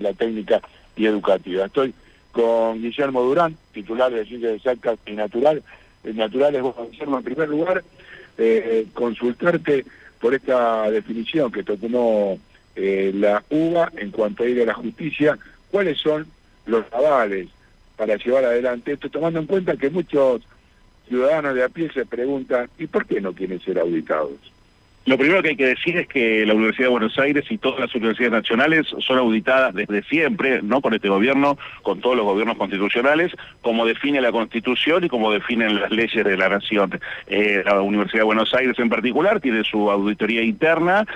la técnica y educativa. Estoy con Guillermo Durán, titular de Ciencias Exactas y Naturales. Bueno, Guillermo, en primer lugar, consultarte por esta definición que tomó la UBA en cuanto a ir a la justicia. ¿Cuáles son los avales para llevar adelante esto, tomando en cuenta que muchos ciudadanos de a pie se preguntan ¿y por qué no quieren ser auditados? Lo primero que hay que decir es que la Universidad de Buenos Aires y todas las universidades nacionales son auditadas desde siempre, no con este gobierno, con todos los gobiernos constitucionales, como define la Constitución y como definen las leyes de la Nación. La Universidad de Buenos Aires en particular tiene su auditoría interna.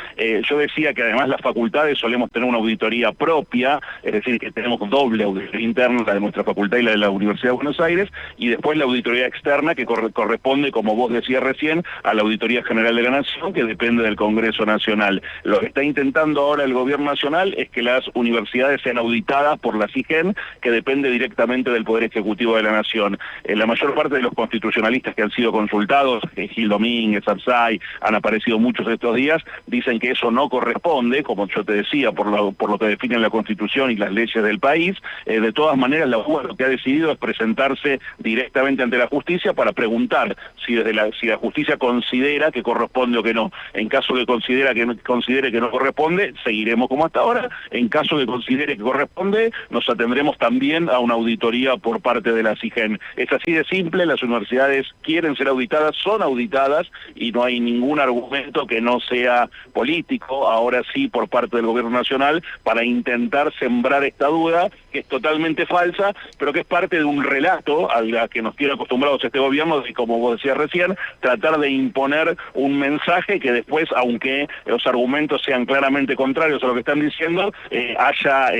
Yo decía que además las facultades solemos tener una auditoría propia, es decir, que tenemos doble auditoría interna, la de nuestra facultad y la de la Universidad de Buenos Aires, y después la auditoría externa que corresponde, como vos decías recién, a la Auditoría General de la Nación, que depende del Congreso Nacional. Lo que está intentando ahora el gobierno nacional es que las universidades sean auditadas por la CIGEN, que depende directamente del Poder Ejecutivo de la Nación. La mayor parte de los constitucionalistas que han sido consultados, Gil Domínguez, Arsay, han aparecido muchos estos días, dicen que eso no corresponde, como yo te decía, por lo que define la Constitución y las leyes del país. De todas maneras, la UBA lo que ha decidido es presentarse directamente ante la justicia para preguntar si la justicia considera que corresponde o que no. En caso que considere que no corresponde, seguiremos como hasta ahora. En caso que considere que corresponde, nos atendremos también a una auditoría por parte de la CIGEN. Es así de simple, las universidades quieren ser auditadas, son auditadas, y no hay ningún argumento que no sea político, ahora sí por parte del gobierno nacional, para intentar sembrar esta duda, que es totalmente falsa, pero que es parte de un relato a la que nos tiene acostumbrados este gobierno, de, como vos decías recién, tratar de imponer un mensaje que después, aunque los argumentos sean claramente contrarios a lo que están diciendo, haya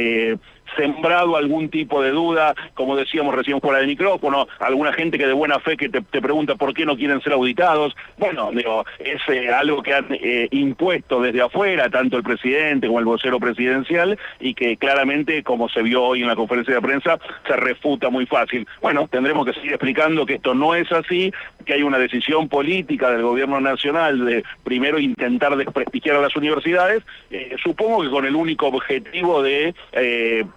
sembrado algún tipo de duda, como decíamos recién fuera del micrófono, alguna gente que de buena fe que te pregunta por qué no quieren ser auditados. Bueno, digo, es algo que han impuesto desde afuera, tanto el presidente como el vocero presidencial, y que claramente, como se vio hoy en la conferencia de prensa, se refuta muy fácil. Bueno, tendremos que seguir explicando que esto no es así, que hay una decisión política del gobierno nacional de primero intentar desprestigiar a las universidades, supongo que con el único objetivo de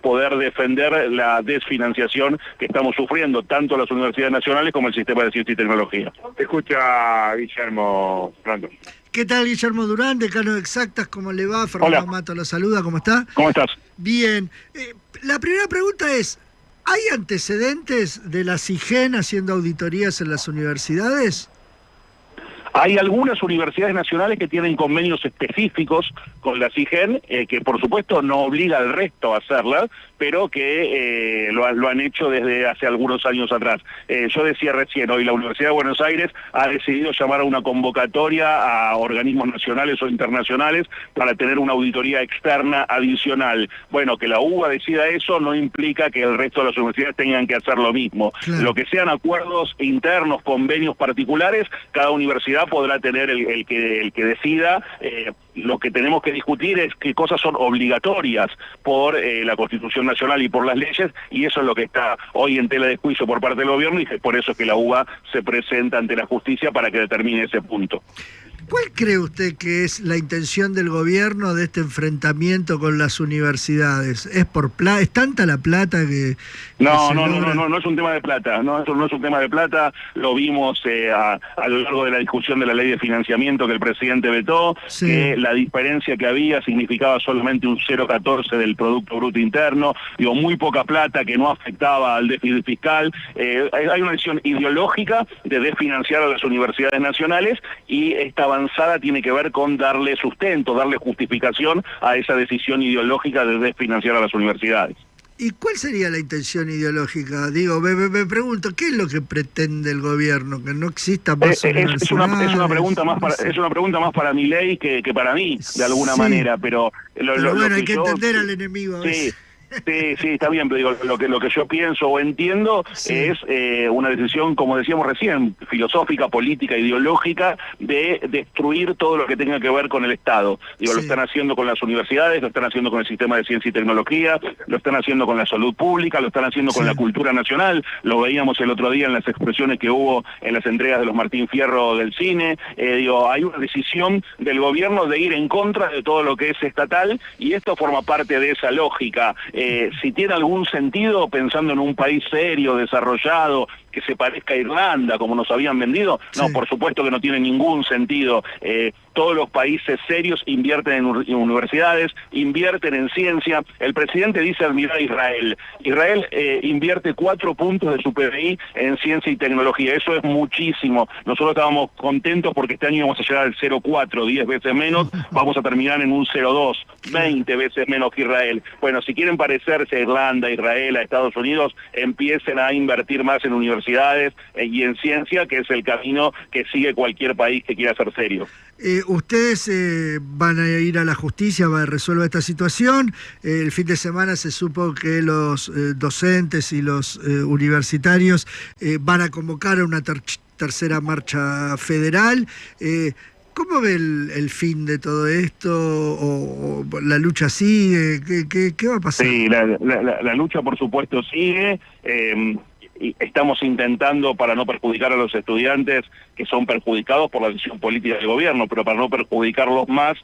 poder defender la desfinanciación que estamos sufriendo, tanto las universidades nacionales como el sistema de ciencia y tecnología. Te escucha Guillermo Fernando. ¿Qué tal, Guillermo Durán, decano de Exactas? ¿Cómo le va? Fernando Mato lo saluda, ¿cómo está? ¿Cómo estás? Bien. La primera pregunta es, ¿hay antecedentes de la CIGEN haciendo auditorías en las universidades? Hay algunas universidades nacionales que tienen convenios específicos con la CIGEN, que por supuesto no obliga al resto a hacerlas, pero que lo han hecho desde hace algunos años atrás. Yo decía recién, hoy la Universidad de Buenos Aires ha decidido llamar a una convocatoria a organismos nacionales o internacionales para tener una auditoría externa adicional. Bueno, que la UBA decida eso no implica que el resto de las universidades tengan que hacer lo mismo. Claro. Lo que sean acuerdos internos, convenios particulares, cada universidad podrá tener el que decida. Lo que tenemos que discutir es qué cosas son obligatorias por la Constitución Nacional y por las leyes, y eso es lo que está hoy en tela de juicio por parte del gobierno, y por eso es que la UBA se presenta ante la justicia para que determine ese punto. ¿Cuál cree usted que es la intención del gobierno de este enfrentamiento con las universidades? ¿Es por plata? ¿Es tanta la plata que no es un tema de plata, no es un tema de plata, lo vimos a lo largo de la discusión de la ley de financiamiento que el presidente vetó, sí, que la diferencia que había significaba solamente un 0,14 del Producto Bruto Interno, digo, muy poca plata que no afectaba al déficit fiscal. Hay una decisión ideológica de desfinanciar a las universidades nacionales, y esta avanzada tiene que ver con darle sustento, darle justificación a esa decisión ideológica de desfinanciar a las universidades. ¿Y cuál sería la intención ideológica? Digo, me pregunto, ¿qué es lo que pretende el gobierno? ¿Que no exista más universidades? Es una pregunta más para Milei que para mí, de alguna manera, pero bueno, hay que entender al enemigo a veces. Sí, está bien, pero digo, lo que yo pienso o entiendo es una decisión, como decíamos recién, filosófica, política, ideológica, de destruir todo lo que tenga que ver con el Estado. Digo, lo están haciendo con las universidades, lo están haciendo con el sistema de ciencia y tecnología, lo están haciendo con la salud pública, lo están haciendo con la cultura nacional. Lo veíamos el otro día en las expresiones que hubo en las entregas de los Martín Fierro del cine. Digo, hay una decisión del gobierno de ir en contra de todo lo que es estatal, y esto forma parte de esa lógica. si tiene algún sentido pensando en un país serio, desarrollado, que se parezca a Irlanda, como nos habían vendido. No, Sí. por supuesto que no tiene ningún sentido. Todos los países serios invierten en universidades, invierten en ciencia. El presidente dice admirar a Israel. Israel invierte 4 puntos de su PBI en ciencia y tecnología. Eso es muchísimo. Nosotros estábamos contentos porque este año vamos a llegar al 0,4, 10 veces menos. Vamos a terminar en un 0,2, 20 veces menos que Israel. Bueno, si quieren parecerse a Irlanda, a Israel, a Estados Unidos, empiecen a invertir más en universidades y en ciencia, que es el camino que sigue cualquier país que quiera ser serio. Ustedes van a ir a la justicia para resolver esta situación. El fin de semana se supo que los docentes y los universitarios van a convocar a una tercera marcha federal. ¿Cómo ve el fin de todo esto? ¿O la lucha sigue? ¿Qué va a pasar? Sí, la lucha por supuesto sigue. Y estamos intentando, para no perjudicar a los estudiantes que son perjudicados por la decisión política del gobierno, pero para no perjudicarlos más,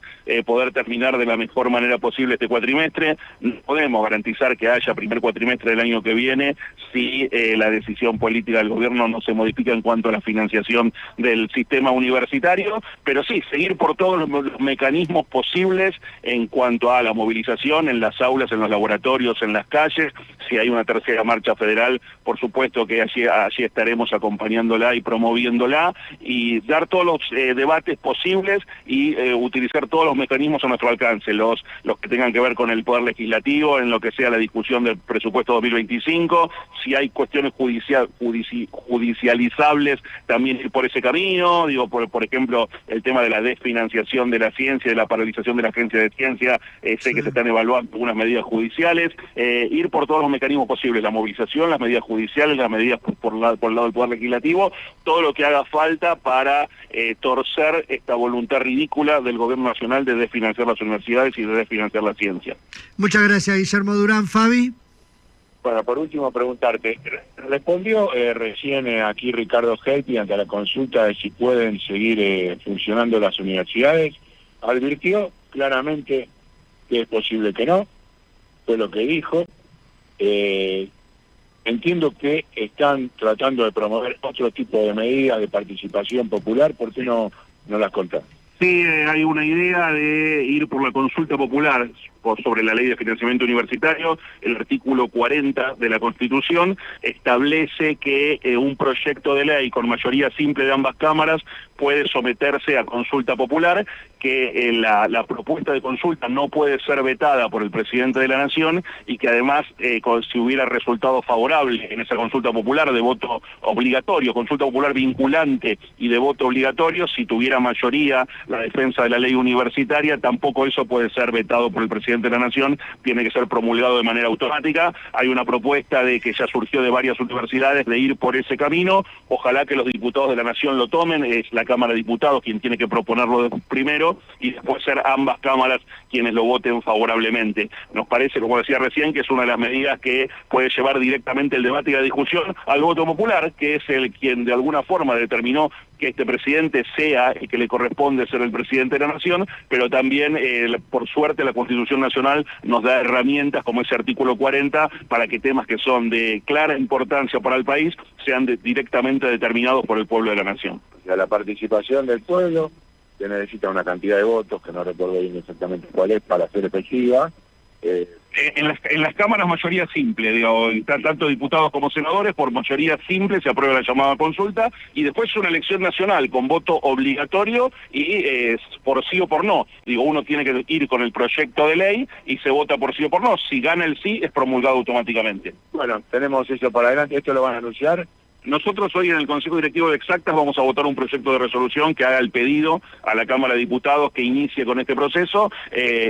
poder terminar de la mejor manera posible este cuatrimestre. No podemos garantizar que haya primer cuatrimestre del año que viene si la decisión política del gobierno no se modifica en cuanto a la financiación del sistema universitario, pero sí, seguir por todos los mecanismos posibles en cuanto a la movilización en las aulas, en los laboratorios, en las calles. Si hay una tercera marcha federal, por supuesto que allí estaremos acompañándola y promoviéndola, y dar todos los debates posibles y utilizar todos los mecanismos a nuestro alcance, los que tengan que ver con el Poder Legislativo, en lo que sea la discusión del presupuesto 2025, si hay cuestiones judicializables, también ir por ese camino, digo, por ejemplo, el tema de la desfinanciación de la ciencia, de la paralización de la Agencia de Ciencia, sé que se están evaluando algunas medidas judiciales, ir por todos los mecanismos posibles, la movilización, las medidas judiciales, las medidas por el lado del Poder Legislativo, todo lo que haga falta para torcer esta voluntad ridícula del Gobierno Nacional de desfinanciar las universidades y de desfinanciar la ciencia. Muchas gracias, Guillermo Durán. Fabi. Bueno, por último preguntarte, respondió recién aquí Ricardo Gelpi ante la consulta de si pueden seguir funcionando las universidades, advirtió claramente que es posible que no, fue lo que dijo. Entiendo que están tratando de promover otro tipo de medidas de participación popular. ¿Por qué no las contás? Sí, hay una idea de ir por la consulta popular sobre la ley de financiamiento universitario. El artículo 40 de la Constitución establece que un proyecto de ley con mayoría simple de ambas cámaras puede someterse a consulta popular, que la propuesta de consulta no puede ser vetada por el presidente de la Nación, y que además, si hubiera resultado favorable en esa consulta popular de voto obligatorio, consulta popular vinculante y de voto obligatorio, si tuviera mayoría la defensa de la ley universitaria, tampoco eso puede ser vetado por el presidente de la Nación, tiene que ser promulgado de manera automática. Hay una propuesta que ya surgió de varias universidades de ir por ese camino. Ojalá que los diputados de la Nación lo tomen. Es la Cámara de Diputados quien tiene que proponerlo primero, y después ser ambas cámaras quienes lo voten favorablemente. Nos parece, como decía recién, que es una de las medidas que puede llevar directamente el debate y la discusión al voto popular, que es quien de alguna forma determinó que este presidente sea el que le corresponde ser el presidente de la Nación, pero también, por suerte, la Constitución Nacional nos da herramientas como ese artículo 40 para que temas que son de clara importancia para el país sean directamente determinados por el pueblo de la Nación. O sea, la participación del pueblo, que necesita una cantidad de votos, que no recuerdo bien exactamente cuál es, para ser efectiva. En las cámaras mayoría simple, digo, tanto diputados como senadores, por mayoría simple se aprueba la llamada consulta, y después es una elección nacional con voto obligatorio y por sí o por no. Digo, uno tiene que ir con el proyecto de ley y se vota por sí o por no. Si gana el sí, es promulgado automáticamente. Bueno, tenemos eso para adelante. ¿Esto lo van a anunciar? Nosotros hoy en el Consejo Directivo de Exactas vamos a votar un proyecto de resolución que haga el pedido a la Cámara de Diputados que inicie con este proceso.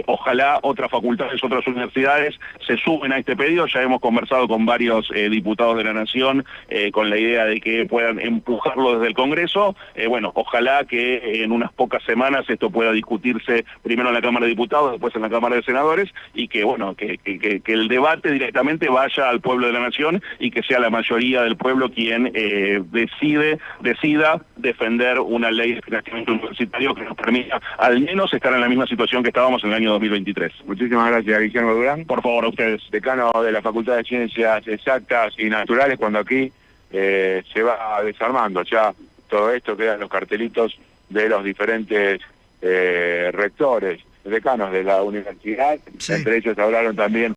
Ojalá otras facultades, otras universidades se sumen a este pedido. Ya hemos conversado con varios diputados de la Nación con la idea de que puedan empujarlo desde el Congreso. Bueno, ojalá que en unas pocas semanas esto pueda discutirse primero en la Cámara de Diputados, después en la Cámara de Senadores, y que bueno, que el debate directamente vaya al pueblo de la Nación y que sea la mayoría del pueblo quien quien decida defender una ley de financiamiento universitario que nos permita al menos estar en la misma situación que estábamos en el año 2023. Muchísimas gracias, Guillermo Durán. Por favor, a ustedes. Decano de la Facultad de Ciencias Exactas y Naturales, cuando aquí se va desarmando ya todo esto, quedan los cartelitos de los diferentes rectores, decanos de la universidad, sí. Entre ellos hablaron también